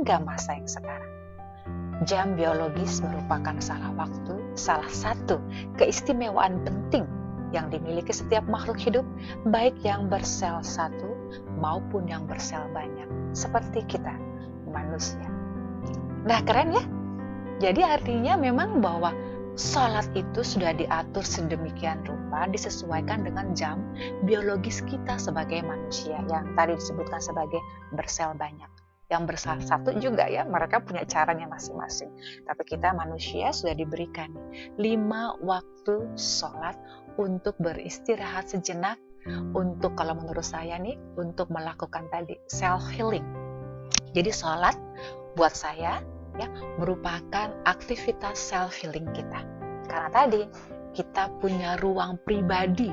hingga masa yang sekarang. Jam biologis merupakan salah satu keistimewaan penting yang dimiliki setiap makhluk hidup, baik yang bersel satu maupun yang bersel banyak, seperti kita, manusia. Nah, keren ya? Jadi artinya memang bahwa sholat itu sudah diatur sedemikian rupa, disesuaikan dengan jam biologis kita sebagai manusia, yang tadi disebutkan sebagai bersel banyak. Yang bersel satu juga ya, mereka punya caranya masing-masing. Tapi kita manusia sudah diberikan 5 waktu sholat untuk beristirahat sejenak, untuk kalau menurut saya nih, untuk melakukan tadi self-healing. Jadi sholat buat saya ya merupakan aktivitas self-healing kita. Karena tadi kita punya ruang pribadi,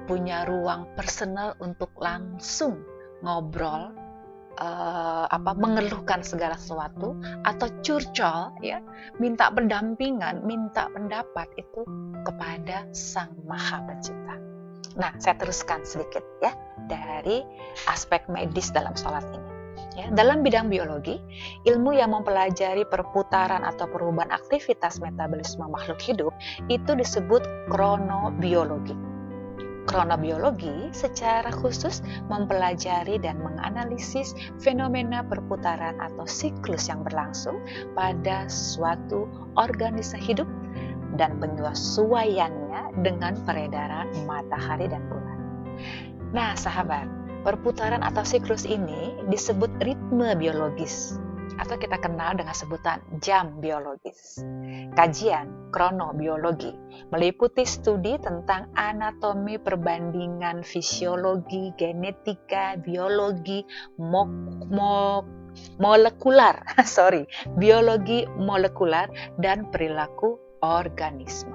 punya ruang personal untuk langsung ngobrol, mengeluhkan segala sesuatu, atau curcol ya, minta pendampingan, minta pendapat itu kepada Sang Maha Pencipta. Nah, saya teruskan sedikit ya dari aspek medis dalam sholat ini. Ya, dalam bidang biologi, ilmu yang mempelajari perputaran atau perubahan aktivitas metabolisme makhluk hidup itu disebut kronobiologi. Kronobiologi secara khusus mempelajari dan menganalisis fenomena perputaran atau siklus yang berlangsung pada suatu organisme hidup dan penyesuaiannya dengan peredaran matahari dan bulan. Nah, sahabat, perputaran atau siklus ini disebut ritme biologis atau kita kenal dengan sebutan jam biologis. Kajian kronobiologi meliputi studi tentang anatomi, perbandingan fisiologi, genetika, biologi biologi molekular dan perilaku organisme.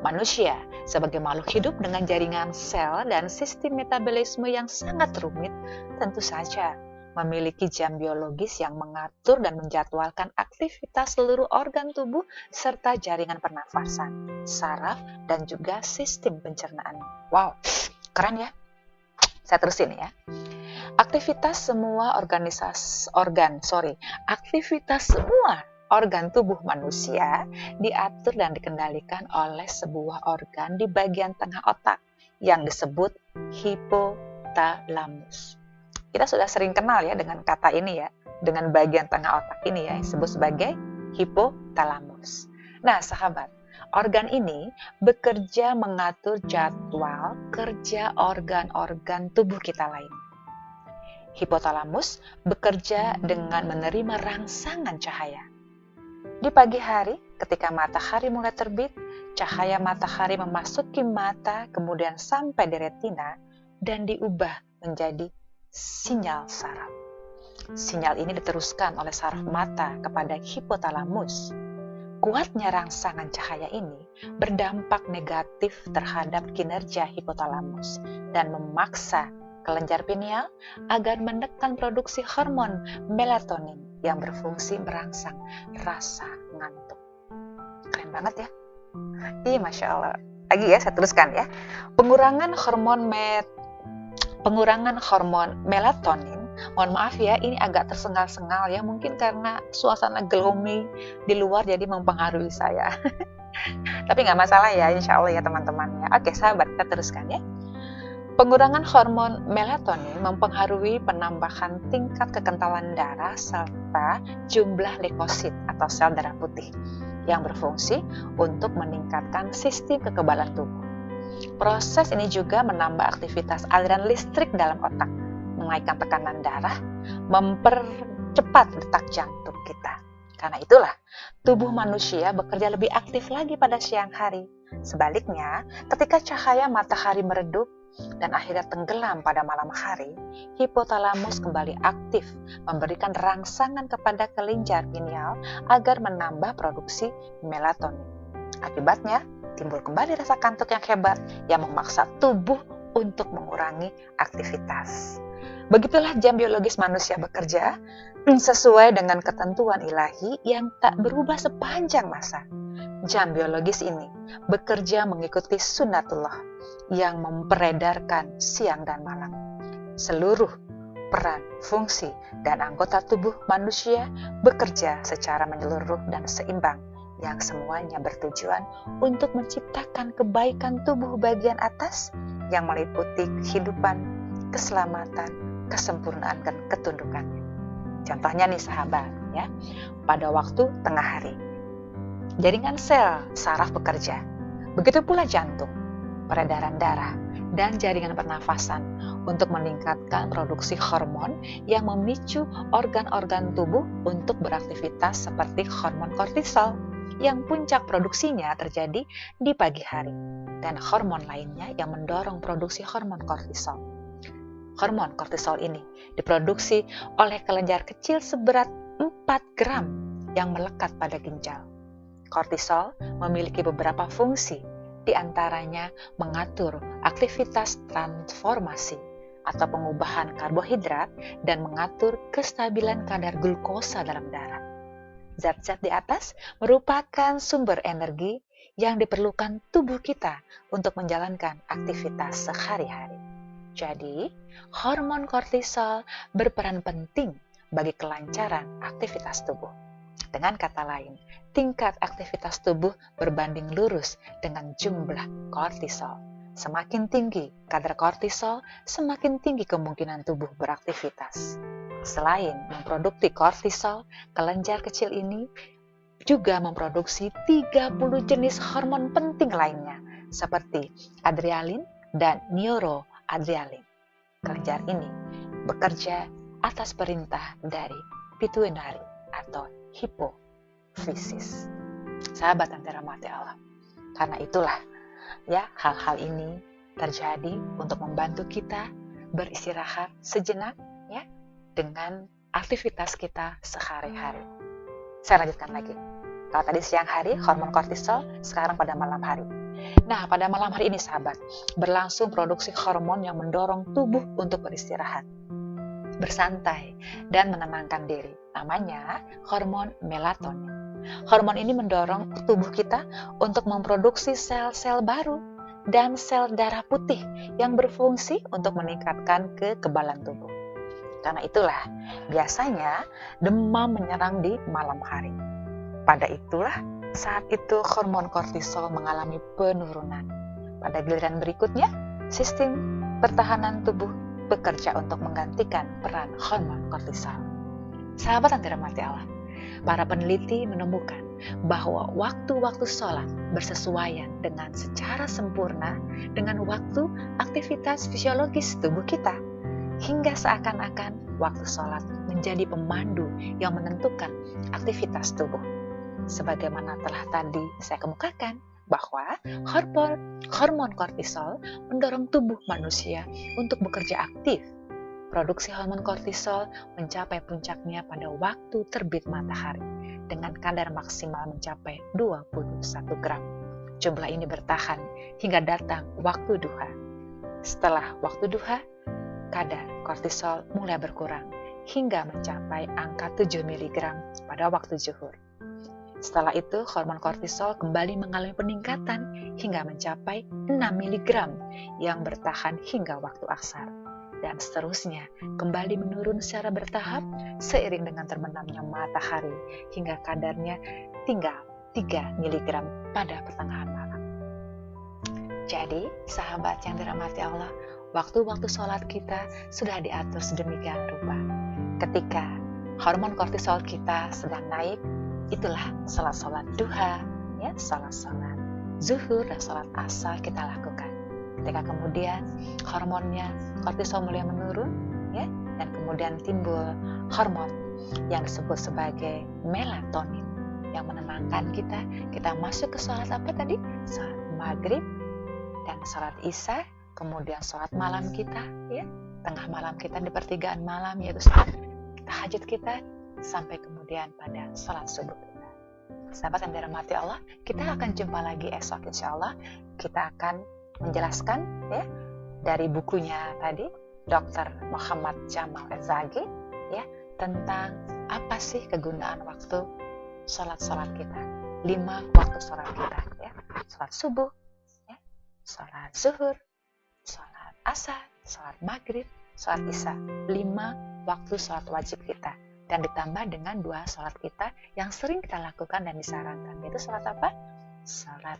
Manusia sebagai makhluk hidup dengan jaringan sel dan sistem metabolisme yang sangat rumit, tentu saja memiliki jam biologis yang mengatur dan menjadwalkan aktivitas seluruh organ tubuh serta jaringan pernafasan, saraf, dan juga sistem pencernaan. Wow, keren ya? Saya terusin ya. Aktivitas semua organ tubuh manusia diatur dan dikendalikan oleh sebuah organ di bagian tengah otak yang disebut hipotalamus. Kita sudah sering kenal ya dengan kata ini ya, dengan bagian tengah otak ini ya, disebut sebagai hipotalamus. Nah, sahabat, organ ini bekerja mengatur jadwal kerja organ-organ tubuh kita lain. Hipotalamus bekerja dengan menerima rangsangan cahaya. Di pagi hari, ketika matahari mulai terbit, cahaya matahari memasuki mata, kemudian sampai di retina, dan diubah menjadi sinyal saraf. Sinyal ini diteruskan oleh saraf mata kepada hipotalamus. Kuatnya rangsangan cahaya ini berdampak negatif terhadap kinerja hipotalamus dan memaksa kelenjar pineal agar menekan produksi hormon melatonin yang berfungsi merangsang rasa ngantuk. Keren banget ya? Masya Allah. Lagi ya, saya teruskan ya. Pengurangan hormon melatonin, mohon maaf ya, ini agak tersengal-sengal ya, mungkin karena suasana gloomy di luar jadi mempengaruhi saya. Tapi nggak masalah ya, insya Allah ya teman-teman ya. Oke sahabat, kita teruskan ya. Pengurangan hormon melatonin mempengaruhi penambahan tingkat kekentalan darah serta jumlah leukosit atau sel darah putih yang berfungsi untuk meningkatkan sistem kekebalan tubuh. Proses ini juga menambah aktivitas aliran listrik dalam otak, menaikkan tekanan darah, mempercepat detak jantung kita. Karena itulah, tubuh manusia bekerja lebih aktif lagi pada siang hari. Sebaliknya, ketika cahaya matahari meredup dan akhirnya tenggelam pada malam hari, hipotalamus kembali aktif, memberikan rangsangan kepada kelenjar pineal agar menambah produksi melatonin. Akibatnya, timbul kembali rasa kantuk yang hebat yang memaksa tubuh untuk mengurangi aktivitas. Begitulah jam biologis manusia bekerja sesuai dengan ketentuan ilahi yang tak berubah sepanjang masa. Jam biologis ini bekerja mengikuti sunnatullah yang memperedarkan siang dan malam. Seluruh peran, fungsi, dan anggota tubuh manusia bekerja secara menyeluruh dan seimbang, yang semuanya bertujuan untuk menciptakan kebaikan tubuh bagian atas yang meliputi kehidupan, keselamatan, kesempurnaan, dan ketundukan. Contohnya nih sahabat, ya, pada waktu tengah hari, jaringan sel saraf bekerja, begitu pula jantung, peredaran darah, dan jaringan pernafasan untuk meningkatkan produksi hormon yang memicu organ-organ tubuh untuk beraktivitas seperti hormon kortisol yang puncak produksinya terjadi di pagi hari, dan hormon lainnya yang mendorong produksi hormon kortisol. Hormon kortisol ini diproduksi oleh kelenjar kecil seberat 4 gram yang melekat pada ginjal. Kortisol memiliki beberapa fungsi, di antaranya mengatur aktivitas transformasi atau pengubahan karbohidrat dan mengatur kestabilan kadar glukosa dalam darah. Zat-zat di atas merupakan sumber energi yang diperlukan tubuh kita untuk menjalankan aktivitas sehari-hari. Jadi, hormon kortisol berperan penting bagi kelancaran aktivitas tubuh. Dengan kata lain, tingkat aktivitas tubuh berbanding lurus dengan jumlah kortisol. Semakin tinggi kadar kortisol, semakin tinggi kemungkinan tubuh beraktivitas. Selain memproduksi kortisol, kelenjar kecil ini juga memproduksi 30 jenis hormon penting lainnya, seperti adrenalin dan neuroadrenalin. Kelenjar ini bekerja atas perintah dari pituitari atau hipofisis. Sahabat yang dirahmati Allah, karena itulah ya hal-hal ini terjadi untuk membantu kita beristirahat sejenak ya dengan aktivitas kita sehari-hari. Saya lanjutkan lagi. Kalau tadi siang hari hormon kortisol, sekarang pada malam hari. Nah, pada malam hari ini sahabat, berlangsung produksi hormon yang mendorong tubuh untuk beristirahat, bersantai, dan menenangkan diri. Namanya hormon melatonin. Hormon ini mendorong tubuh kita untuk memproduksi sel-sel baru dan sel darah putih yang berfungsi untuk meningkatkan kekebalan tubuh. Karena itulah, biasanya demam menyerang di malam hari. Pada itulah, saat itu hormon kortisol mengalami penurunan. Pada giliran berikutnya, sistem pertahanan tubuh bekerja untuk menggantikan peran hormon kortisol. Sahabat yang dirahmati Allah, para peneliti menemukan bahwa waktu-waktu sholat bersesuaian dengan secara sempurna dengan waktu aktivitas fisiologis tubuh kita, hingga seakan-akan waktu sholat menjadi pemandu yang menentukan aktivitas tubuh. Sebagaimana telah tadi saya kemukakan, bahwa hormon kortisol mendorong tubuh manusia untuk bekerja aktif. Produksi hormon kortisol mencapai puncaknya pada waktu terbit matahari dengan kadar maksimal mencapai 21 gram. Jumlah ini bertahan hingga datang waktu duha. Setelah waktu duha, kadar kortisol mulai berkurang hingga mencapai angka 7 mg pada waktu zuhur. Setelah itu, hormon kortisol kembali mengalami peningkatan hingga mencapai 6 mg yang bertahan hingga waktu asar. Dan seterusnya kembali menurun secara bertahap seiring dengan terbenamnya matahari hingga kadarnya tinggal 3 mg pada pertengahan malam. Jadi, sahabat yang dirahmati Allah, waktu-waktu sholat kita sudah diatur sedemikian rupa. Ketika hormon kortisol kita sedang naik, itulah sholat-sholat duha, ya, sholat-sholat zuhur dan sholat asar kita lakukan. Ketika kemudian hormonnya kortisol mulai menurun, ya, dan kemudian timbul hormon yang disebut sebagai melatonin yang menenangkan kita. Kita masuk ke sholat apa tadi? Sholat maghrib dan sholat isya, kemudian sholat malam kita, ya, tengah malam kita di pertigaan malam, yaitu sholat tahajud kita, sampai kemudian pada sholat subuh kita. Sahabat yang dirahmati Allah, kita akan jumpa lagi esok insya Allah. Kita akan menjelaskan ya dari bukunya tadi Dr. Muhammad Jamal Az-Zaki ya tentang apa sih kegunaan waktu sholat-sholat kita. 5 waktu sholat kita ya. Sholat subuh, ya, sholat zuhur, sholat asar, sholat maghrib, sholat isya. 5 waktu sholat wajib kita. Dan ditambah dengan 2 sholat kita yang sering kita lakukan dan disarankan. Yaitu sholat apa? Sholat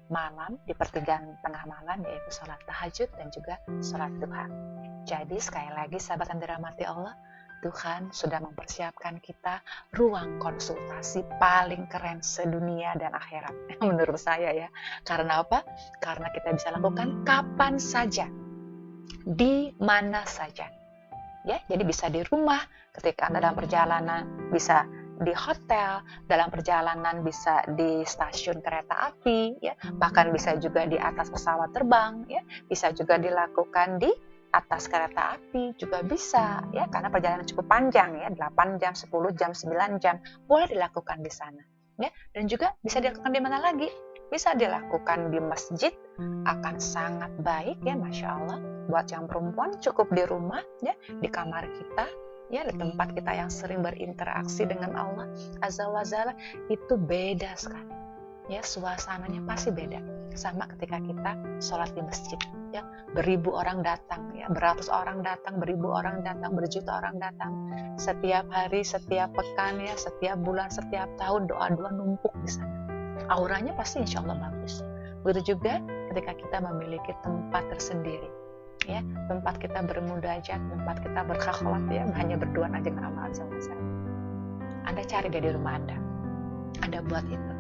malam di pertigaan tengah malam, yaitu sholat tahajud dan juga sholat duha. Jadi sekali lagi sahabat yang dirahmati Allah, Tuhan sudah mempersiapkan kita ruang konsultasi paling keren sedunia dan akhirat. Menurut saya ya. Karena apa? Karena kita bisa lakukan kapan saja, di mana saja. Ya, jadi bisa di rumah, ketika Anda dalam perjalanan, bisa di hotel, dalam perjalanan bisa di stasiun kereta api, ya, bahkan bisa juga di atas pesawat terbang, ya, bisa juga dilakukan di atas kereta api juga bisa, ya, karena perjalanan cukup panjang, ya, 8 jam, 10 jam, 9 jam, boleh dilakukan di sana, ya, dan juga bisa dilakukan di mana lagi? Bisa dilakukan di masjid, akan sangat baik, ya, Masya Allah. Buat yang perempuan cukup di rumah, ya, di kamar kita, ya, di tempat kita yang sering berinteraksi dengan Allah Azza wa Jalla, itu beda sekali, ya, suasananya pasti beda sama ketika kita sholat di masjid, ya, beribu orang datang, ya, beratus orang datang, beribu orang datang, berjuta orang datang, setiap hari, setiap pekan, ya, setiap bulan, setiap tahun, doa-doa numpuk di sana, auranya pasti insya Allah bagus. Begitu juga ketika kita memiliki tempat tersendiri, ya, tempat kita bermunajat, tempat kita berkhawat, ya, hanya berdua aja dengan Allah Azza wa Jalla. Anda cari di rumah Anda buat itu.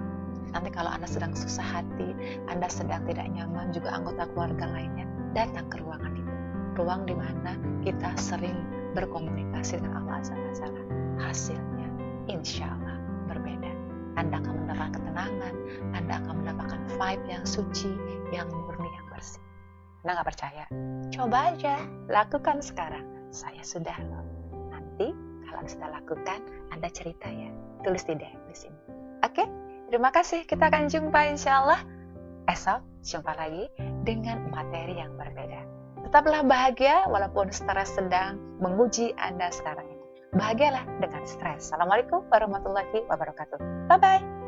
Nanti kalau Anda sedang susah hati, Anda sedang tidak nyaman, juga anggota keluarga lainnya, datang ke ruangan itu. Ruang di mana kita sering berkomunikasi dengan Allah Azza wa Jalla. Hasilnya, insya Allah berbeda. Anda akan mendapatkan ketenangan, Anda akan mendapatkan vibe yang suci, yang murni, yang bersih. Anda nggak percaya? Coba aja, lakukan sekarang. Saya sudah loh. Nanti kalau Anda sudah lakukan, Anda cerita ya. Tulis di DM di sini. Oke? Terima kasih, kita akan jumpa insya Allah esok, jumpa lagi dengan materi yang berbeda. Tetaplah bahagia walaupun stres sedang menguji Anda sekarang ini. Bahagialah dengan stres. Assalamualaikum warahmatullahi wabarakatuh. Bye-bye.